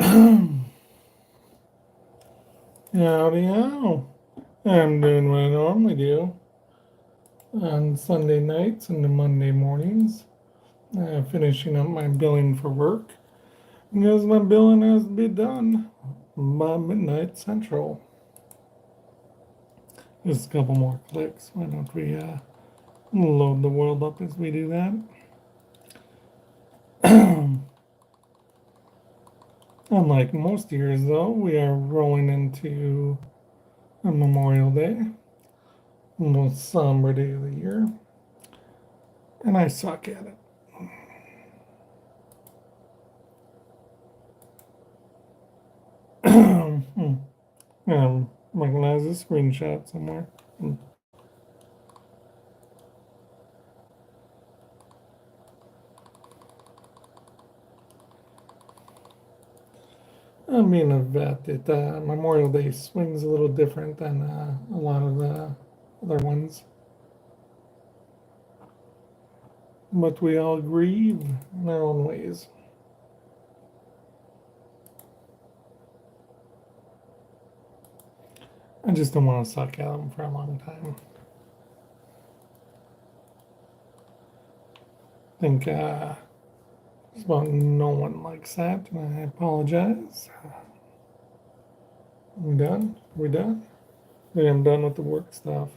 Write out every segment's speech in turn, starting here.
Howdy how. I'm doing what I normally do on Sunday nights and the Monday mornings, finishing up my billing for work because my billing has to be done by midnight central. Just a couple more clicks. Why don't we load the world up as we do that? Unlike most years, though, we are rolling into a Memorial Day, the most somber day of the year, and I suck at it. Recognize a screenshot somewhere. Being a vet, Memorial Day swings a little different than a lot of the other ones. But we all grieve in our own ways. I just don't want to suck at them for a long time. I think just about no one likes that, and I apologize. We done? We done? I think I'm done with the work stuff.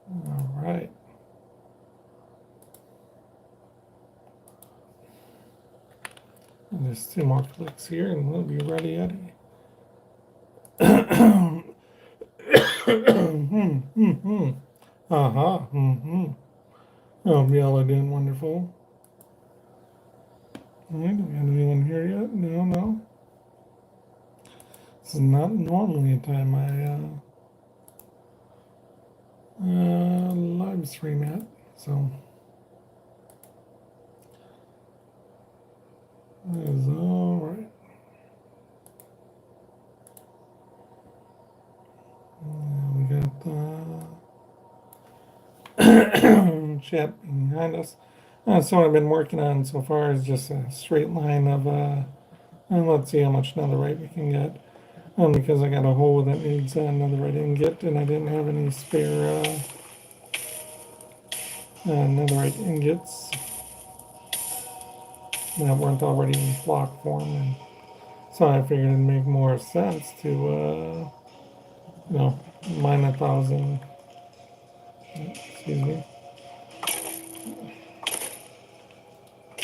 All right. And there's 2 more clicks here, and we'll be ready, Eddie. Oh, y'all are doing wonderful. All right, do we have anyone here yet? No. This is not normally a time I live stream at, so that is all right. We got chat behind us. So what I've been working on so far is just a straight line of, and let's see how much netherite we can get. Because I got a hole that needs netherite ingot, and I didn't have any spare netherite ingots that weren't already in block form, and so I figured it'd make more sense to, mine 1,000. Excuse me.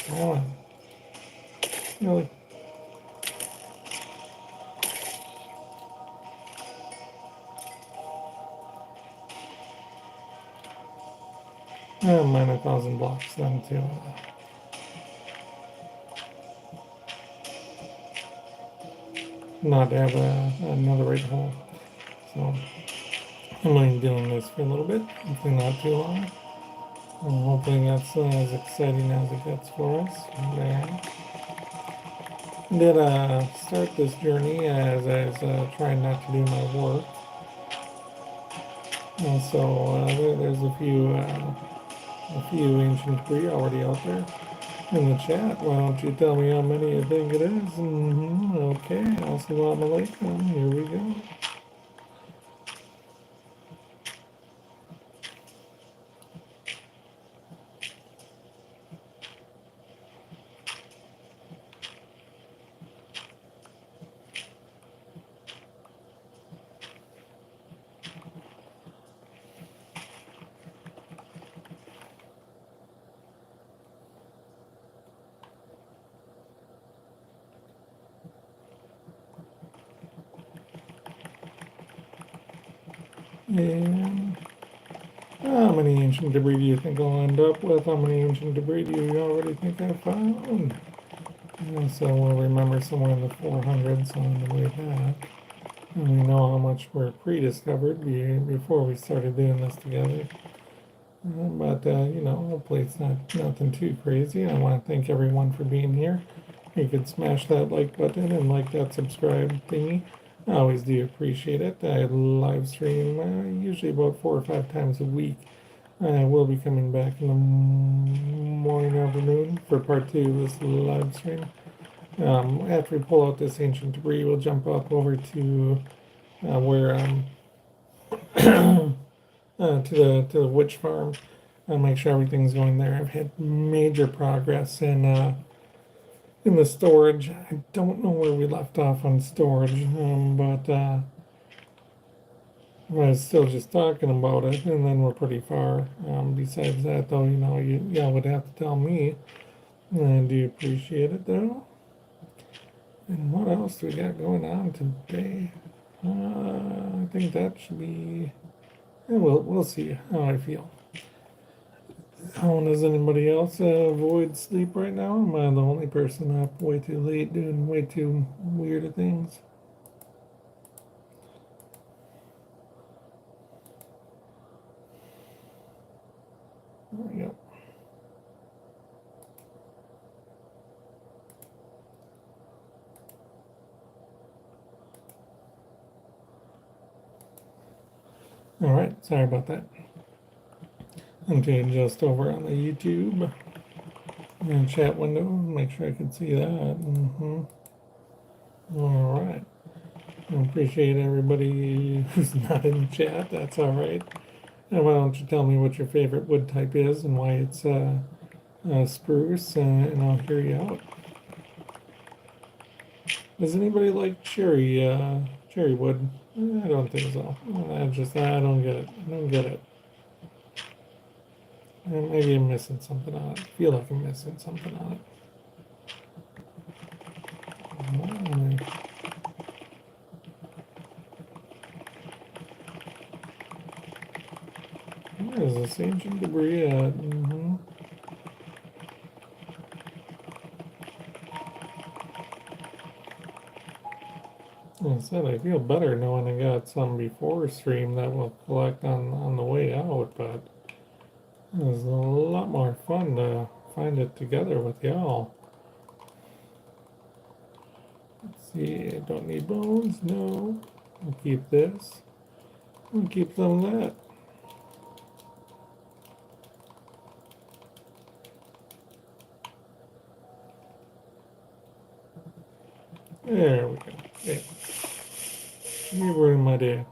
Come on. Really? Mine 1,000 blocks then too. Not to have another right hole. So I'm only doing this for a little bit, hopefully not too long. I'm hoping that's as exciting as it gets for us. There. Did start this journey as I was trying not to do my work. And so there's a few ancient debris already out there in the chat. Why don't you tell me how many you think it is? Okay, assalamu alaikum. Here we go. And how many ancient debris do you think I'll end up with? How many ancient debris do you already think I found? So we'll remember somewhere in the 400s on the way back. And we know how much were pre-discovered before we started doing this together. But hopefully it's nothing too crazy. I want to thank everyone for being here. You could smash that like button and like that subscribe thingy. I always do appreciate it. I live stream usually about 4 or 5 times a week. I will be coming back in the morning, afternoon for part 2 of this live stream. After we pull out this ancient debris, we'll jump up over to where to the witch farm. Make sure everything's going there. I've had major progress in the storage. I don't know where we left off on storage, but I was still just talking about it, and then we're pretty far. Besides that, though, y'all would have to tell me. I do appreciate it, though. And what else do we got going on today? I think that should be. Yeah, we'll see how I feel. How does anybody else avoid sleep right now? Am I the only person up way too late doing way too weird things? There we go. All right, sorry about that. I'm going to adjust over on the YouTube and chat window, make sure I can see that. All right. I appreciate everybody who's not in chat. That's all right. And why don't you tell me what your favorite wood type is and why it's spruce, and I'll hear you out. Does anybody like cherry wood? I don't think so. I don't get it. I don't get it. Maybe I'm missing something on it. I feel like I'm missing something on it. Where is this ancient debris at? Like I said, I feel better knowing I got some before stream that will collect on the way out, but it was a lot more fun to find it together with y'all. Let's see, I don't need bones, no. I'll keep this. I'll keep some of that. There we go. Yeah. You ruined my day.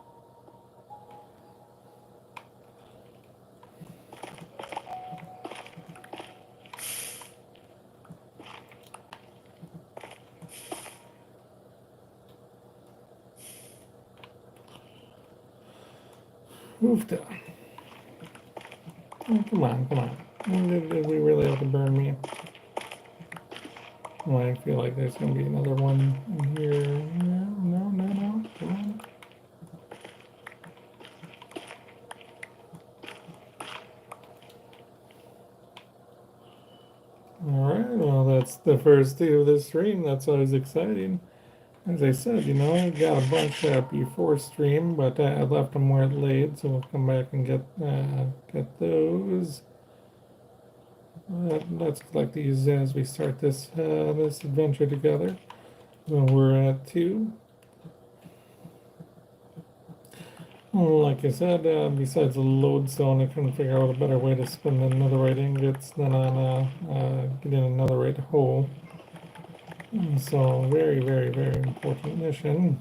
Oofta. Oh, come on. Did we really have to burn me? Oh, I feel like there's going to be another one in here. No. Come on. Alright, well, that's the first day of this stream. That's always exciting. As I said, I got a bunch before stream, but I left them where it laid, so we'll come back and get those. Let's collect these as we start this adventure together. So we're at 2. Well, like I said, besides the load zone, I couldn't figure out a better way to spend the netherite ingots than on getting a netherite hole. So very, very, very important mission.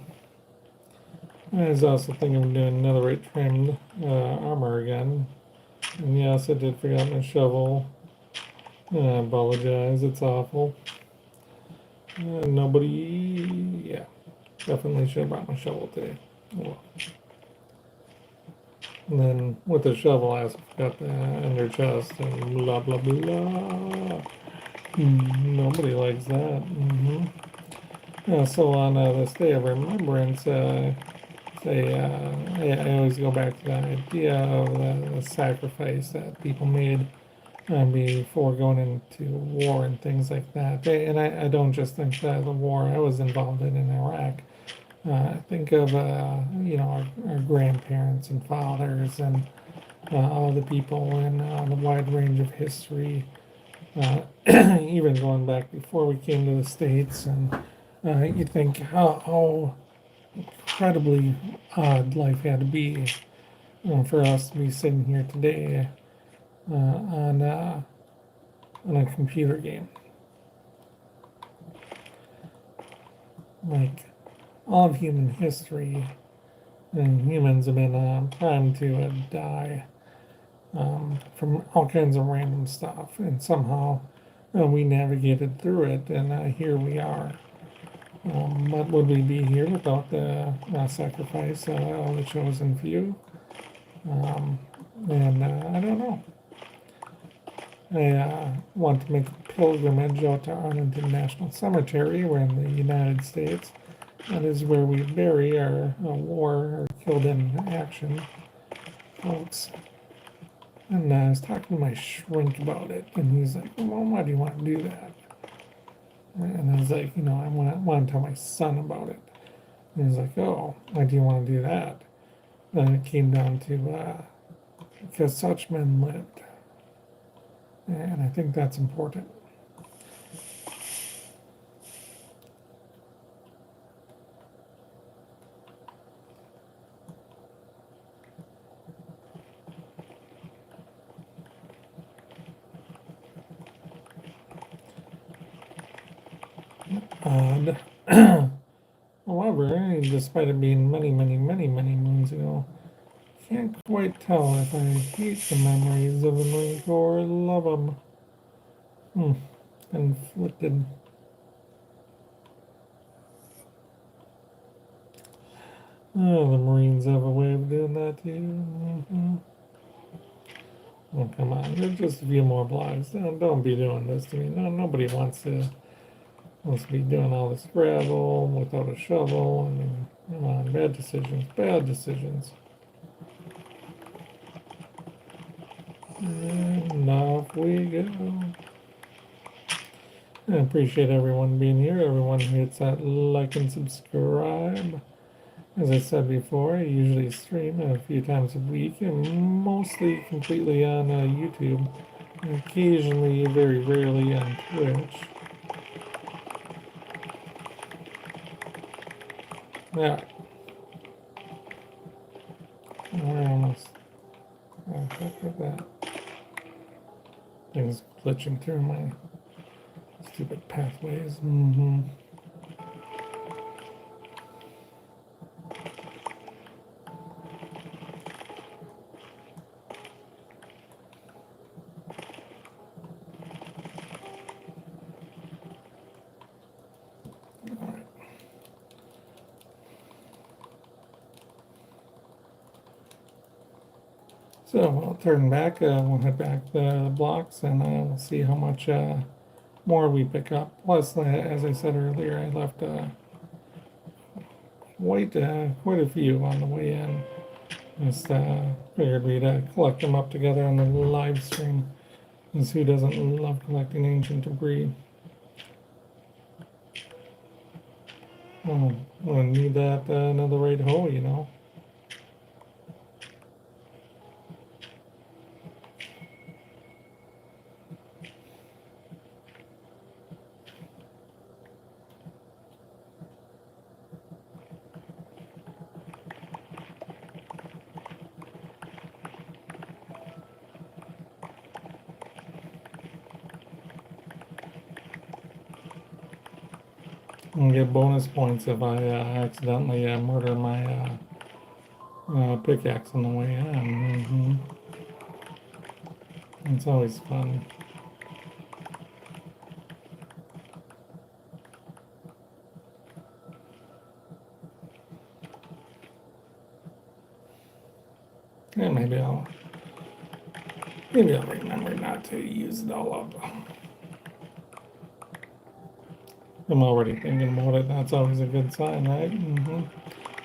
I was also thinking of doing netherite trimmed armor again. And yes, I did forget my shovel. I apologize, it's awful. Yeah, definitely should have brought my shovel today. Oh. And then with the shovel, I also got the ender chest and blah blah blah. Nobody likes that. So on this day of remembrance, I always go back to that idea of the sacrifice that people made before going into war and things like that. And I don't just think that the war I was involved in Iraq. Think of our grandparents and fathers and all the people in the wide range of history, even going back before we came to the States. And you think how incredibly odd life had to be for us to be sitting here today on a computer game. like all of human history, and humans have been primed to die from all kinds of random stuff, and somehow we navigated through it, and here we are. What would we be here without the sacrifice of the chosen few? And I don't know. I want to make a pilgrimage out to Arlington National Cemetery. We're in the United States. That is where we bury our war or killed in action folks. And I was talking to my shrink about it, and he's like, well, why do you want to do that? And I was like, I want to tell my son about it. And he's like, oh, why do you want to do that? Then it came down to because such men lived. And I think that's important. Odd. However, despite it being many, many, many, many moons ago, can't quite tell if I hate the memories of the Marine Corps or love them. Conflicted. Oh, the Marines have a way of doing that to you. Oh, come on. There's just a few more blocks. Don't be doing this to me. No, nobody wants to be doing all this gravel without a shovel. I mean, come on. Bad decisions. Bad decisions. And off we go. I appreciate everyone being here. Everyone who hits that like and subscribe. As I said before, I usually stream a few times a week, and mostly completely on YouTube, and occasionally, very rarely, on Twitch. Yeah, we're almost. Look at that. Things glitching through my stupid pathways. So we'll turn back, we'll head back the blocks, and we'll see how much more we pick up. Plus, as I said earlier, I left quite a few on the way in. Just figured we'd collect them up together on the live stream, because who doesn't love collecting ancient debris? We'll need that another right hoe, I'll get bonus points if I accidentally murder my pickaxe on the way in. It's always fun. Yeah, maybe I'll remember not to use it all up. I'm already thinking about it. That's always a good sign, right? You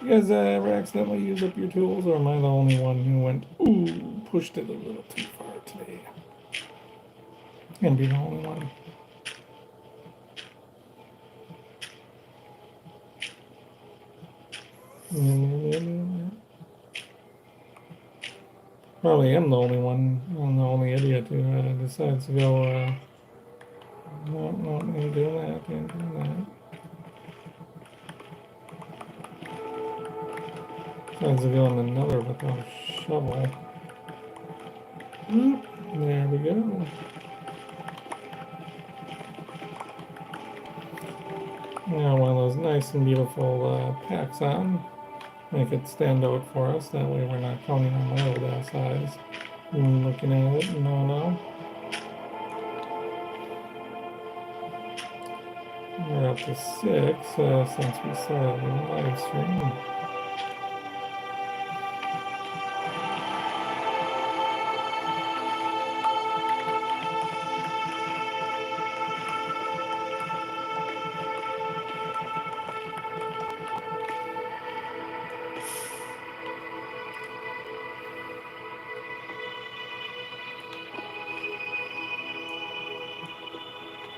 guys ever accidentally use up your tools, or am I the only one who went, ooh, pushed it a little too far today? Can't be the only one. Probably am the only one. I'm the only idiot who decides to go, no, ain't doing that, ain't doing that. Decides to go in another without a shovel. There we go. Yeah, one of those nice and beautiful packs on. Make it stand out for us. That way we're not counting on my old ass eyes. Looking at it, no. We're up to 6 since we started the live stream.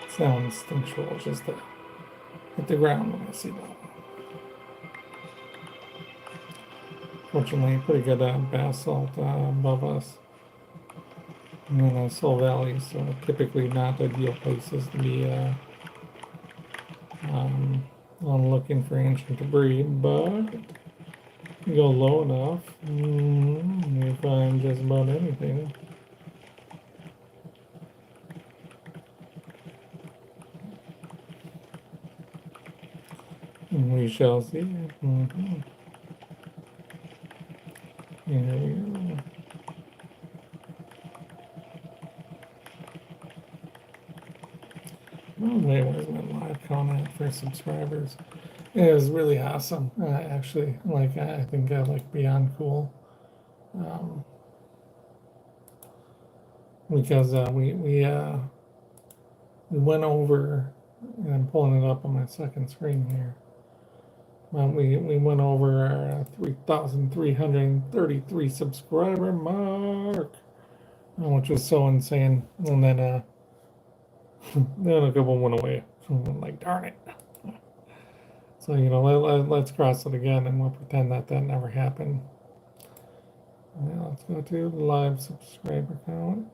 Sound instinctual, just to hit the ground when I see that. Fortunately, pretty good basalt above us. And then a Soul Valley, so typically not ideal places to be on looking for ancient debris, but you go low enough, you find just about anything. And we shall see. Here we go. Oh, wait, where's my live comment for subscribers? It was really awesome. Actually, like, I think like beyond cool. Because we went over, and I'm pulling it up on my second screen here. We went over our 3,333 subscriber mark, which was so insane. And then then a couple went away. Like, darn it. So, you know, let's cross it again and we'll pretend that never happened. Now let's go to the live subscriber count.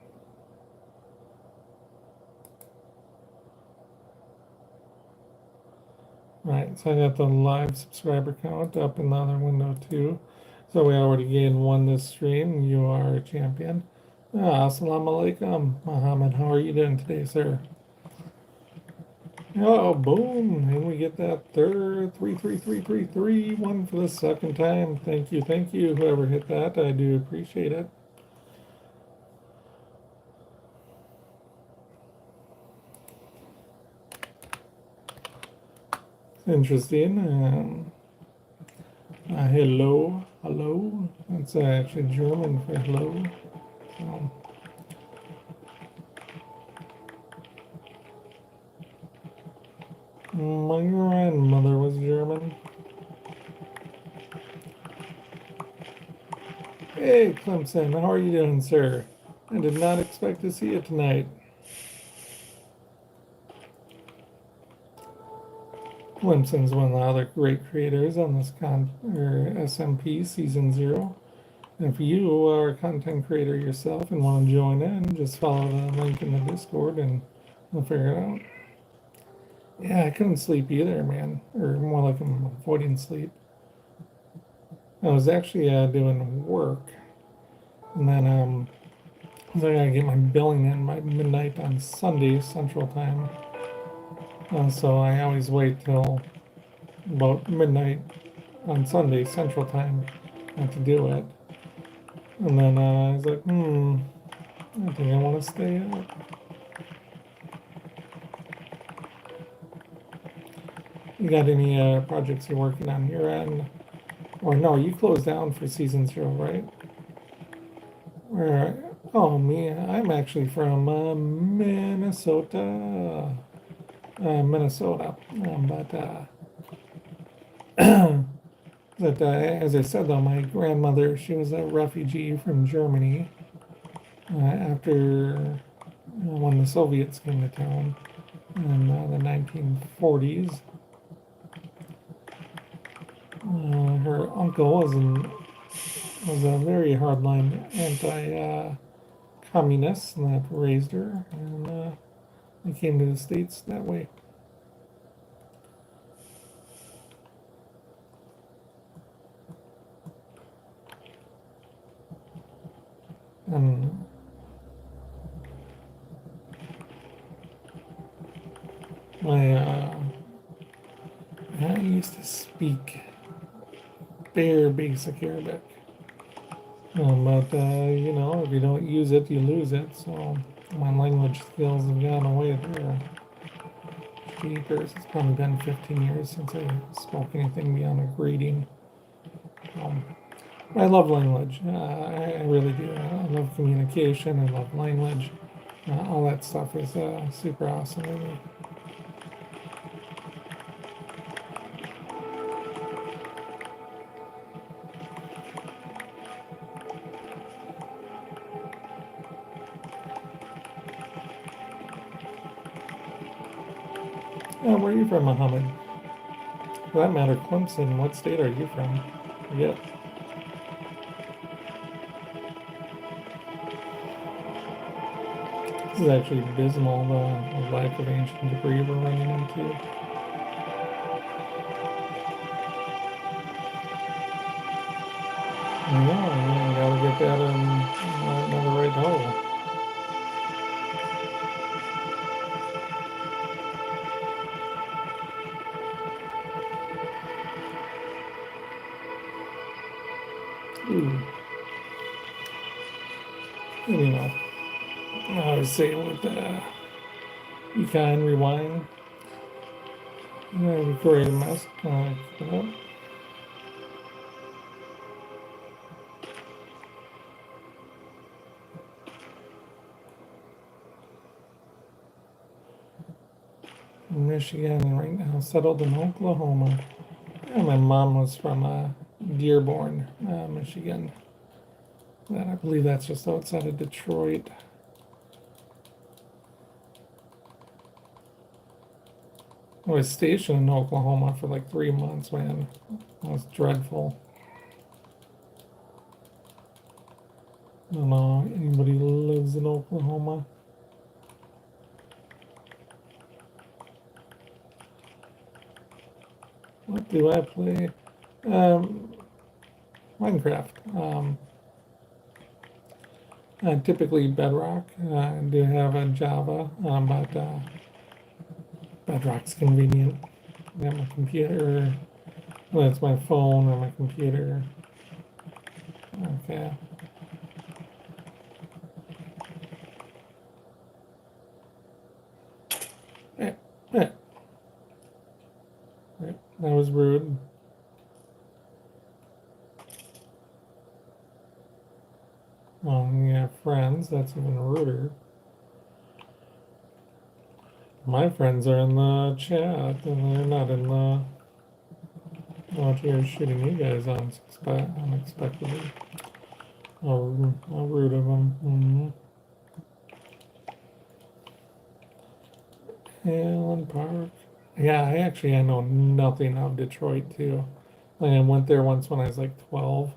Right, so I got the live subscriber count up in the other window too. So we already gained 1 this stream. You are a champion. Assalamu alaikum, Muhammad. How are you doing today, sir? Oh, boom. And we get that third 33333 one for the second time. Thank you, whoever hit that. I do appreciate it. Interesting. Hello. That's actually German for hello. So, my grandmother was German. Hey, Clemson, how are you doing, sir? I did not expect to see you tonight. Clemson's one of the other great creators on this SMP Season 0. And if you are a content creator yourself and want to join in, just follow the link in the Discord and we'll figure it out. Yeah, I couldn't sleep either, man. Or more like I'm avoiding sleep. I was actually doing work. And then I gotta get my billing in by midnight on Sunday, Central Time. So I always wait till about midnight on Sunday, Central Time, to do it. And then I was like, I think I want to stay up. You got any projects you're working on your end? Or no, you closed down for Season 0, right? Where? Oh, me, I'm actually from Minnesota. But as I said, though, my grandmother, she was a refugee from Germany after when the Soviets came to town in the 1940s. Her uncle was a very hardline anti-communist that raised her, and they came to the States that way. I used to speak bare basic Arabic. But, you know, if you don't use it, you lose it. So my language skills have gone away there. Jeepers, it's probably been 15 years since I spoke anything beyond a greeting. I love language. I really do. I love communication. I love language. All that stuff is super awesome to me. Where are you from, Muhammad? For that matter, Clemson, what state are you from? Yep. This is actually abysmal, the lack of ancient debris we're running into. Yeah, gotta get that in another right hole. Ooh. You know, I was saying with you can rewind. Create a mess. Michigan, right now settled in Oklahoma. And my mom was from Dearborn, Michigan. And I believe that's just outside of Detroit. I was stationed in Oklahoma for like 3 months, man. It was dreadful. I don't know anybody who lives in Oklahoma. What do I play? Minecraft. Typically Bedrock. I do have a Java, but Bedrock's convenient. I got my computer. Well, it's my phone or my computer. Okay. That was rude. You have friends, that's even ruder. My friends are in the chat, and they're not in the... out here shooting you guys unexpectedly. How rude of them. Allen Park. Yeah, I know nothing of Detroit, too. Like, I went there once when I was like 12.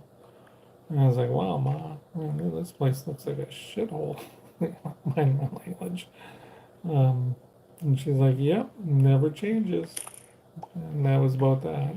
And I was like, wow, Ma, this place looks like a shithole. Mind my language. And she's like, yep, never changes. And that was about that.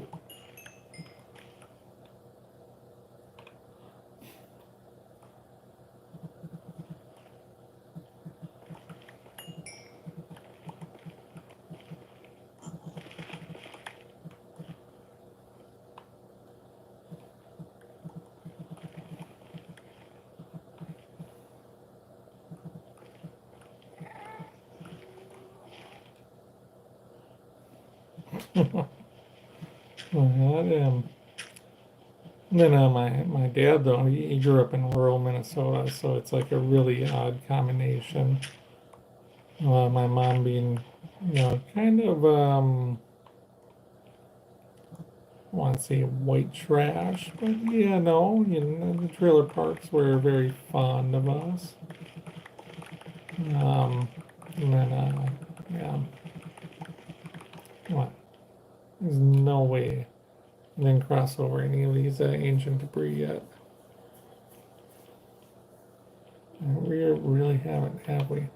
Then my dad though he grew up in rural Minnesota, so it's like a really odd combination. My mom being, kind of I want to say white trash, but yeah, no, the trailer parks were very fond of us. And then yeah, what? There's no way I didn't cross over any of these ancient debris yet. We really haven't, have we?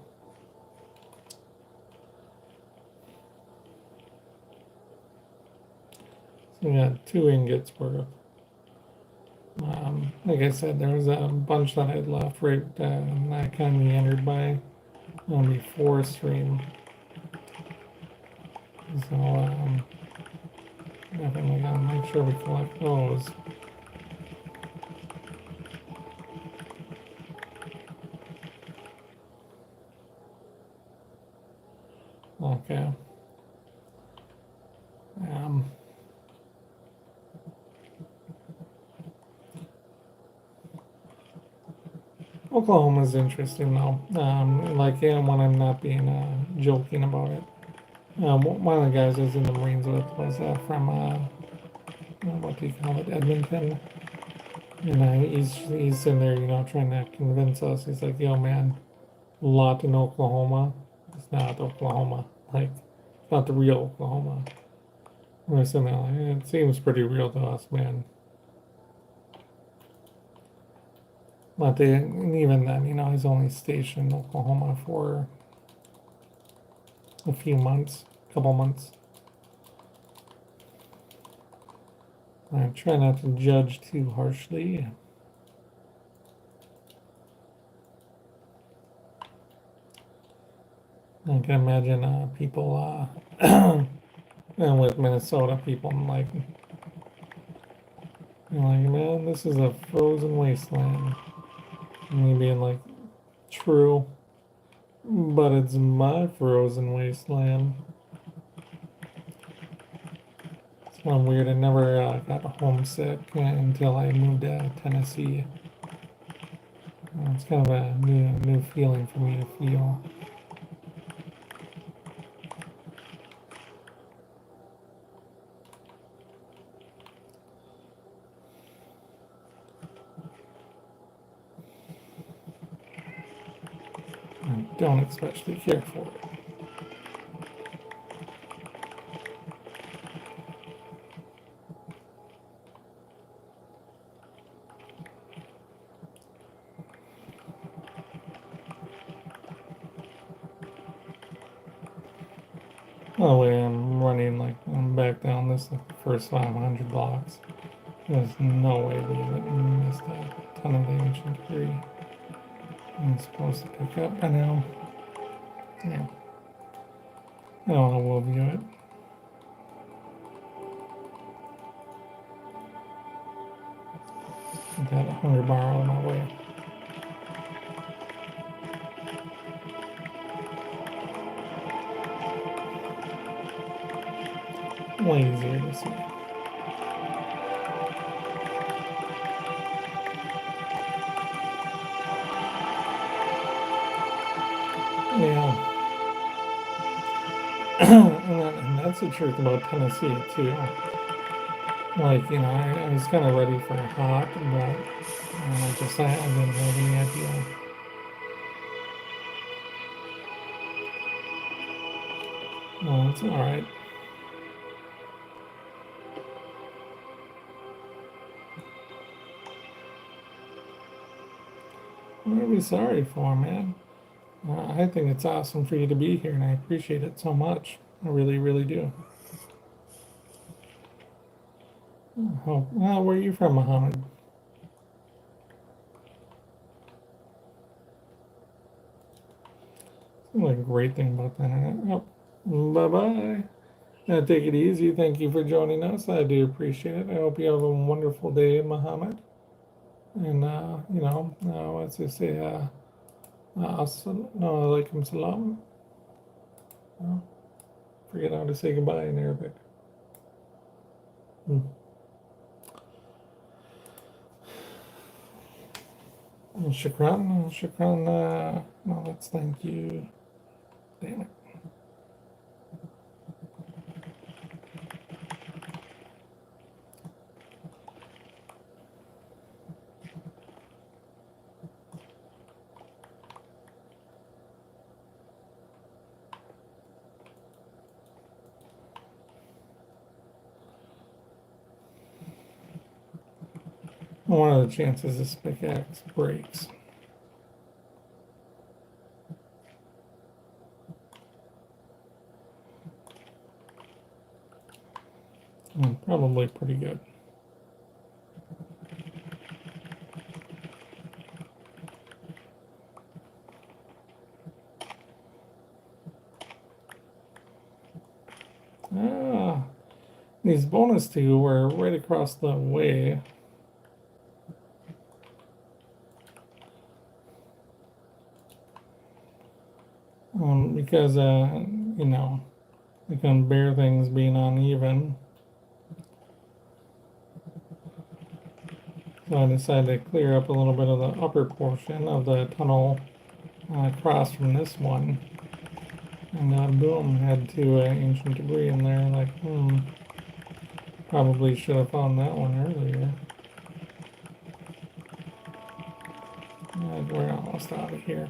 So we got 2 ingots worth. Like I said, there was a bunch that I'd left right I kind of meandered by before stream. So Definitely gotta make sure we collect those. Okay. Oklahoma's interesting though. Like, yeah, when I'm not being joking about it. One of the guys I was in the Marines with was from what do you call it, Edmonton, and he's sitting there, you know, trying to convince us. He's like, "Yo, man, a lot in Oklahoma. It's not Oklahoma. Like, it's not the real Oklahoma." We're sitting there like, it seems pretty real to us, man. But even then, you know, he's only stationed in Oklahoma for a few months, couple months. I try not to judge too harshly. I can imagine people and with Minnesota people like, you're like, man, this is a frozen wasteland. Me being like, true, but it's my frozen wasteland. It's kind of weird. I never got homesick until I moved to Tennessee. It's kind of a new feeling for me to feel. I don't especially care for it. Oh, wait, I'm running like I'm back down this like the first 500 blocks. There's no way we haven't missed a ton of the ancient debris. I'm supposed to pick up by now. Yeah. Oh, we'll view it. Got a hunger bar on my way. Way easier to see. Yeah. And that's the truth about Tennessee, too. Like, you know, I was kind of ready for hot, but I didn't have any idea. Well, it's alright. What are we sorry for, man? I think it's awesome for you to be here, and I appreciate it so much. I really, really do. Oh, well, where are you from, Muhammad? Seems like a great thing about the internet. Oh, bye-bye. Take it easy. Thank you for joining us. I do appreciate it. I hope you have a wonderful day, Muhammad. And, you know, what's they say? No, alaikum salam. Oh, forget how to say goodbye in Arabic. Shukran, shukran. No, let's thank you. Damn it. One of the chances this pickaxe breaks. Probably pretty good. Ah, These bonus two were right across the way. Because, you know, they can bear things being uneven. So I decided to clear up a little bit of the upper portion of the tunnel across from this one. And boom, had two ancient debris in there. Like, probably should have found that one earlier. And we're almost out of here.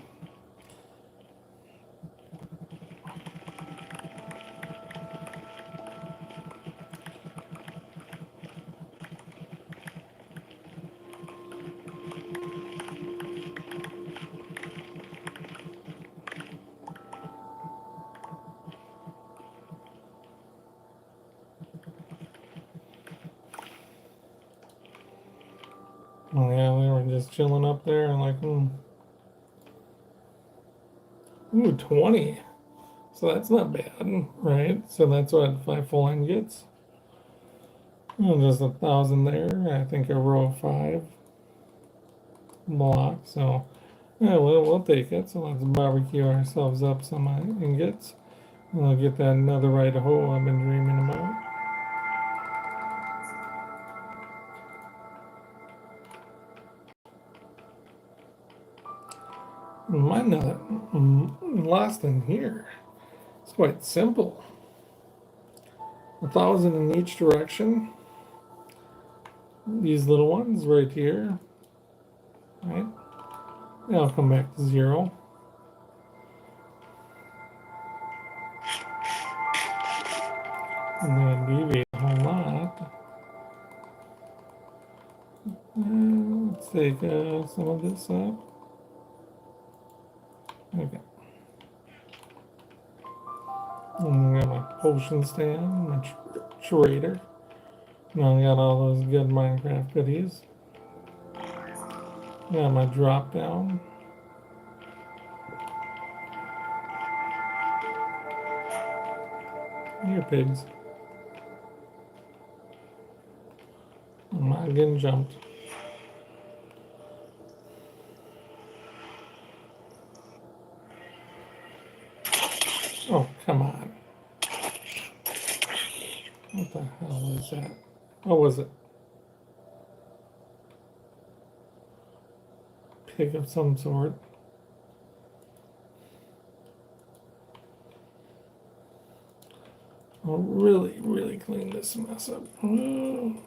Oh yeah, we were just chilling up there and like, Ooh, 20. So that's not bad, right? So that's what 5 full ingots. And just 1,000 there. I think a row of 5 blocks. So yeah, we'll take it. So let's barbecue ourselves up some ingots. And I'll get that netherite hoe I've been dreaming about. My nether lost in here. It's quite simple. 1,000 in each direction. These little ones right here. Right? I'll come back to 0. And then deviate a whole lot. Let's take some of this up. Okay. And I got my potion stand, my trader. Now I got all those good Minecraft goodies. Got my drop down. Here, pigs. I'm not getting jumped. Oh, come on. What the hell is that? What was it? Pig of some sort. I'll really clean this mess up. Wait.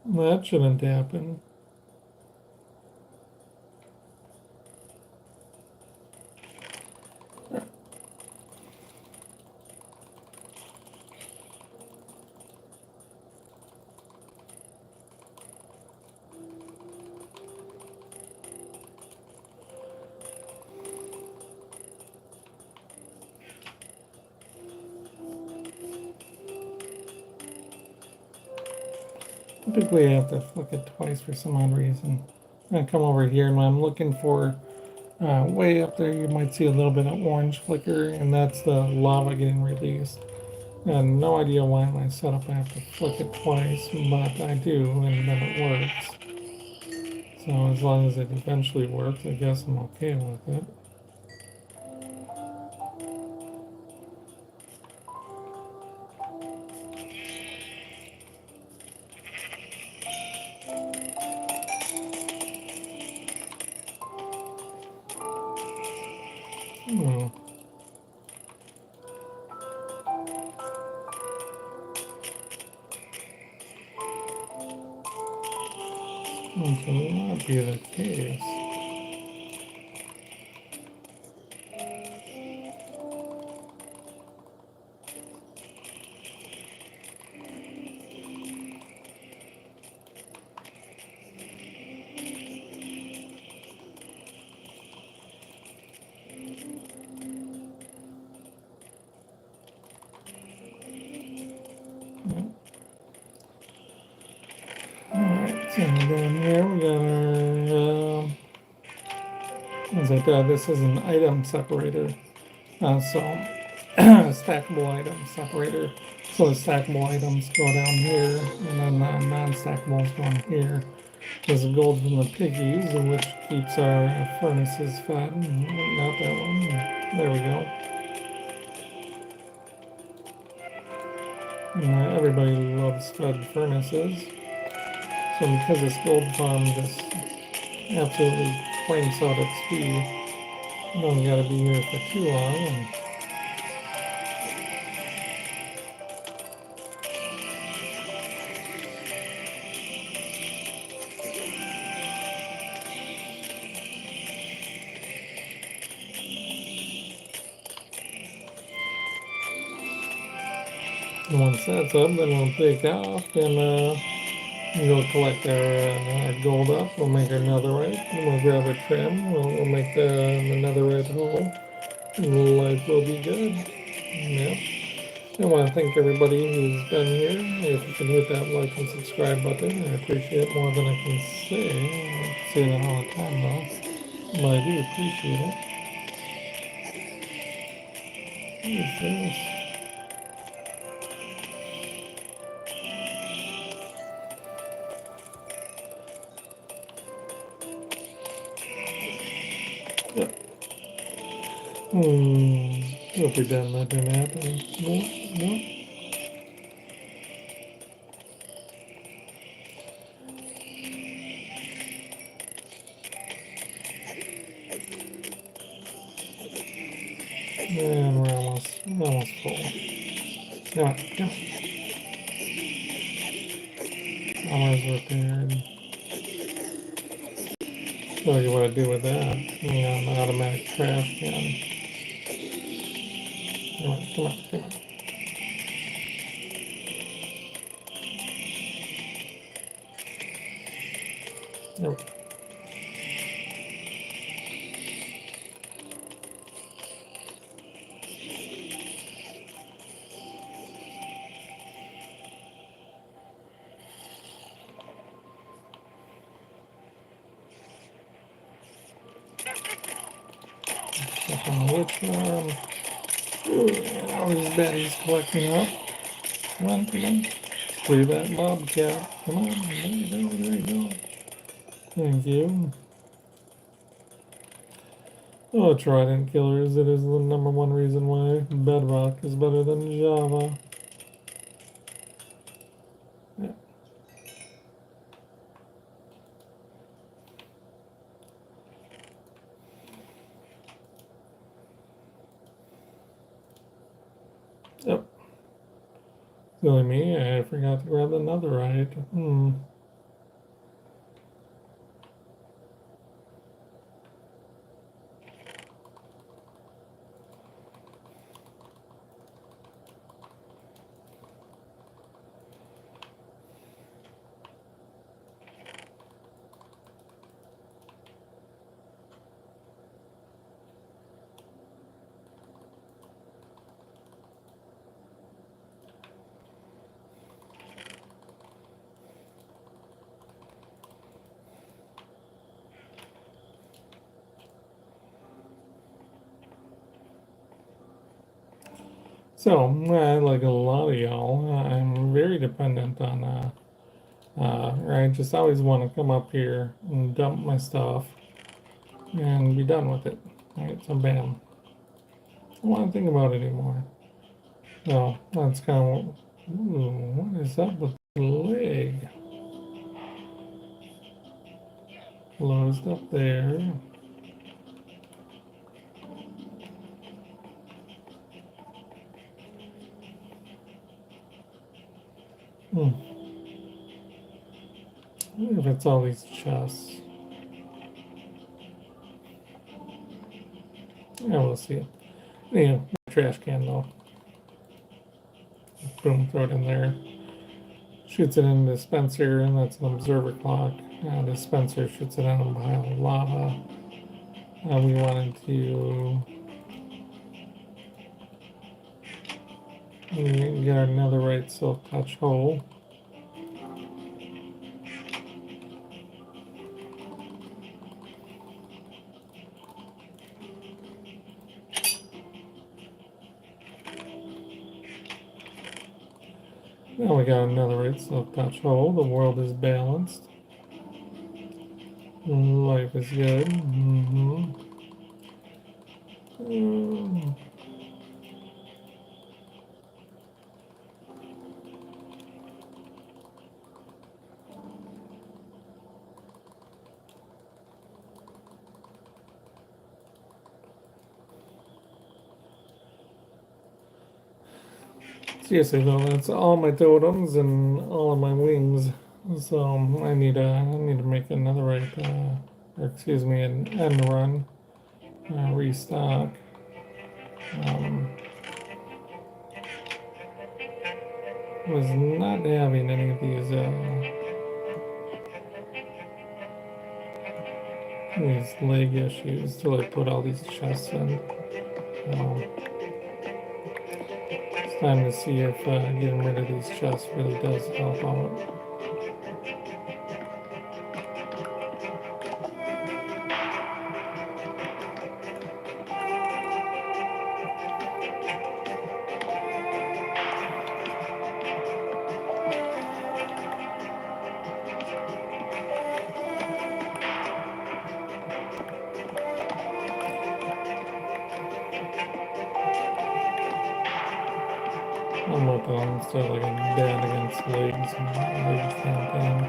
That shouldn't happen. Typically I have to flick it twice for some odd reason. I'm going to come over here and I'm looking for way up there you might see a little bit of orange flicker, and that's the lava getting released. And no idea why in my setup I have to flick it twice, but I do, and then it works. So as long as it eventually works, I guess I'm okay with it. Which will not be the case. Alright, so down here we got our, as I thought, this is an item separator. So stackable items separator. So the stackable items go down here, and then the non-stackables go in here. There's a gold from the piggies, which keeps our furnaces fed. Not that one. There we go. Everybody loves fed furnaces. So because this gold farm just absolutely cranks out its speed, you don't gotta be here for too long. And once that's up, then we'll take off and we'll collect our gold up. We'll make our netherite. We'll grab a trim. We'll make the netherite hole. Life will be good. Yep. I want to thank everybody who's been here. If you can hit that like and subscribe button, I appreciate it more than I can say. I don't say that all the time though, but I do appreciate it. What is this? Yep. Hope we're done letting that happen. No. And we're almost full. Come on. Almost repaired. Show you what I do with that. An automatic trash can. Come on. There we go. Check on which one. Ooh, all these baddies collecting up. Come on. Free that bobcat. Come on. There you go. Thank you. Oh, trident killers. It is the #1 reason why Bedrock is better than Java. Yeah. Yep. Silly me, I forgot to grab the netherite. So, like a lot of y'all, I'm very dependent on, I just always want to come up here and dump my stuff and be done with it. Right, so bam. I don't want to think about it anymore. So, that's kind of, what is up with the leg? Closed up there. I wonder if it's all these chests. Yeah, we'll see. Yeah, trash can though. Boom, throw it in there. Shoots it in the dispenser, and that's an observer clock. Dispenser shoots it in a pile of lava. We wanted to get our netherite silk touch hole. Now we got another right silk touch hole. The world is balanced. Life is good. Seriously though, that's all my totems and all of my wings. So I need to make another right, or excuse me, an end run, restock. Was not having any of these leg issues till I put all these chests in. It's time to see if getting rid of these chests really does help out. I'm with them, so like a dad against legs and legs campaign.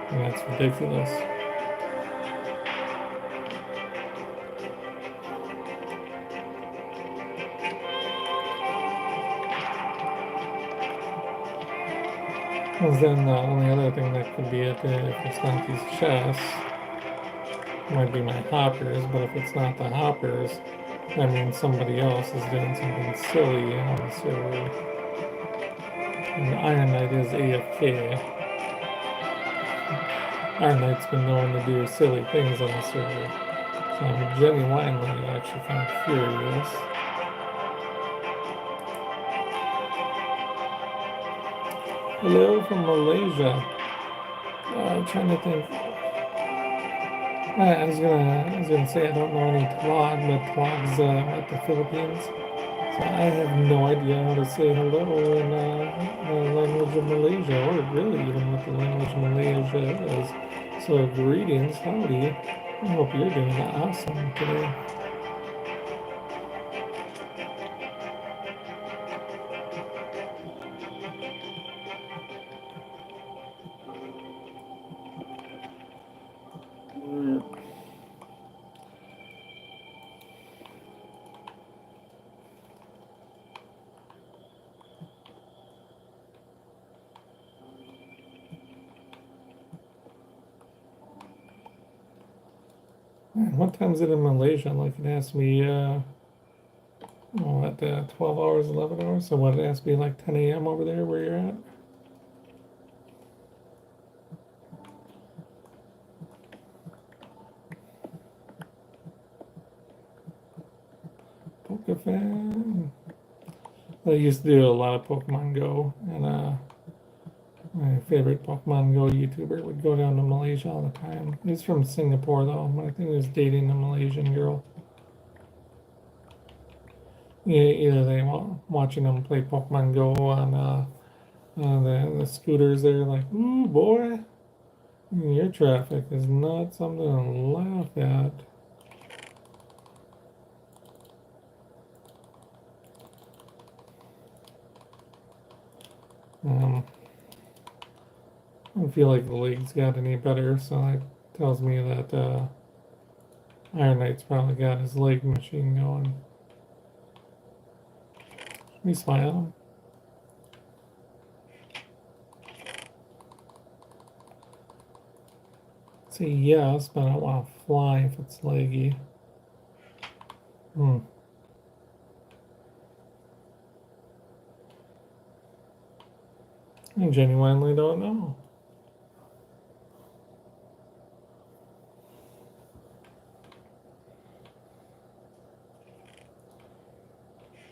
And that's ridiculous. Because then the only other thing that could be it, if it's not these chests, might be my hoppers, but if it's not the hoppers, that means somebody else is doing something silly on the server. And Iron Knight is AFK. Iron Knight's been known to do silly things on the server. So I'm genuinely actually kind of furious. Hello from Malaysia. Trying to think. I was gonna say I don't know any Tagalog, but Tagalog's at the Philippines. So I have no idea how to say hello in the language of Malaysia, or really even what the language of Malaysia is. So greetings, howdy. I hope you're doing awesome today. What time is it in Malaysia? Like it asked me, what, 12 hours, 11 hours? So what, it asked me like 10 a.m. over there where you're at? Pokefan. I used to do a lot of Pokemon Go, and my favorite Pokemon Go YouTuber would go down to Malaysia all the time. He's from Singapore though, but I think he was dating a Malaysian girl. Yeah, either they watching them play Pokemon Go on the scooters there, like, ooh boy, your traffic is not something to laugh at. I don't feel like the league's got any better, so that tells me that Iron Knight's probably got his leg machine going. Should we spy on him? Say yes, but I don't want to fly if it's leggy. I genuinely don't know.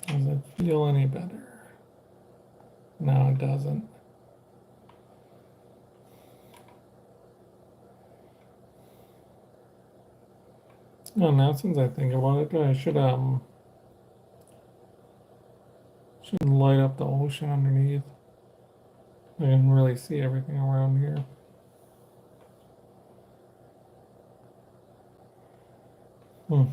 Does it feel any better? No, it doesn't. Oh, now since I think about it, I should light up the ocean underneath. I can really see everything around here. Hmm.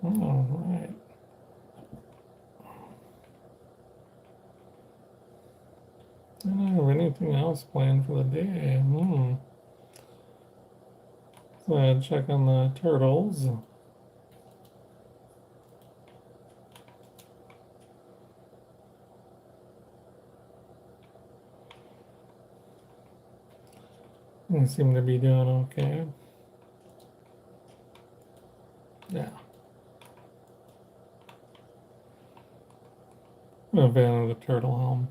All right. I don't have anything else planned for the day. So I'd check on the turtles. They seem to be doing okay. Yeah. I'm a fan of the turtle helm.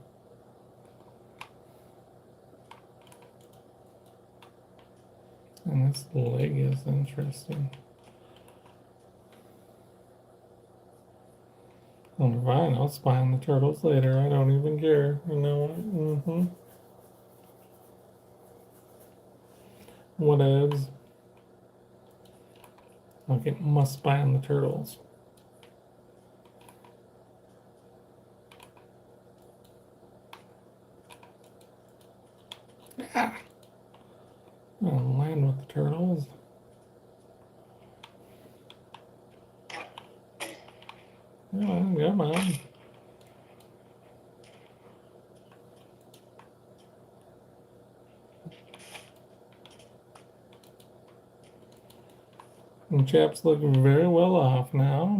And this leg is interesting. Oh, fine, I'll spy on the turtles later. I don't even care. You know what? Whatevs. Okay, must spy on the turtles. Ah! I'll land with the turtles. Come on. And chap's looking very well off now.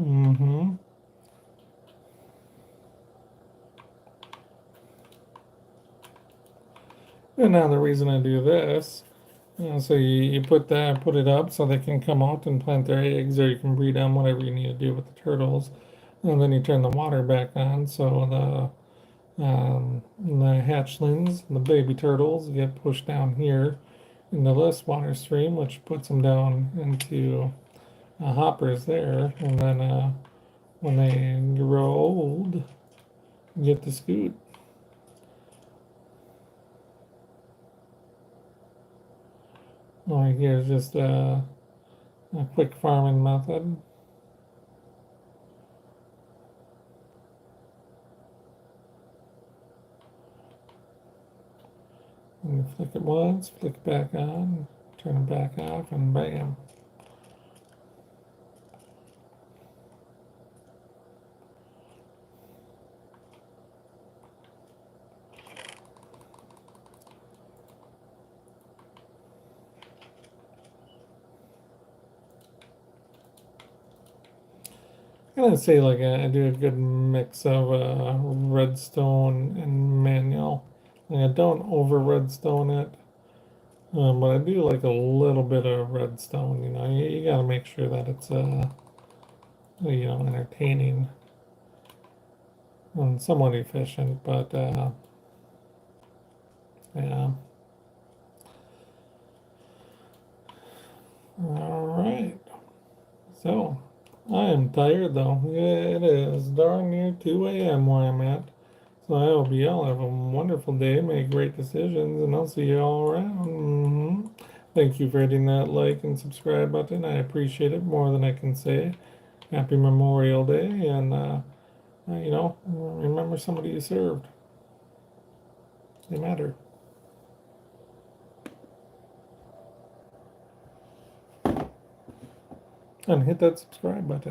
And now the reason I do this, so you put it up so they can come out and plant their eggs, or you can breed them, whatever you need to do with the turtles. And then you turn the water back on, so the hatchlings, the baby turtles, get pushed down here into this water stream, which puts them down into hoppers there, and then when they grow old, you get the scoot. Right here is just a quick farming method. And you flick it once, flick it back on, turn it back off, and bam. I'm gonna say like I do a good mix of redstone and manual. Like I don't over redstone it, but I do like a little bit of redstone. You know, you gotta make sure that it's entertaining and somewhat efficient. But yeah. All right. So I am tired though. Yeah, it is darn near 2 a.m. where I'm at. So I hope you all have a wonderful day, make great decisions, and I'll see you all around. Thank you for hitting that like and subscribe button. I appreciate it more than I can say. Happy Memorial Day, and remember somebody you served. They matter. And hit that subscribe button.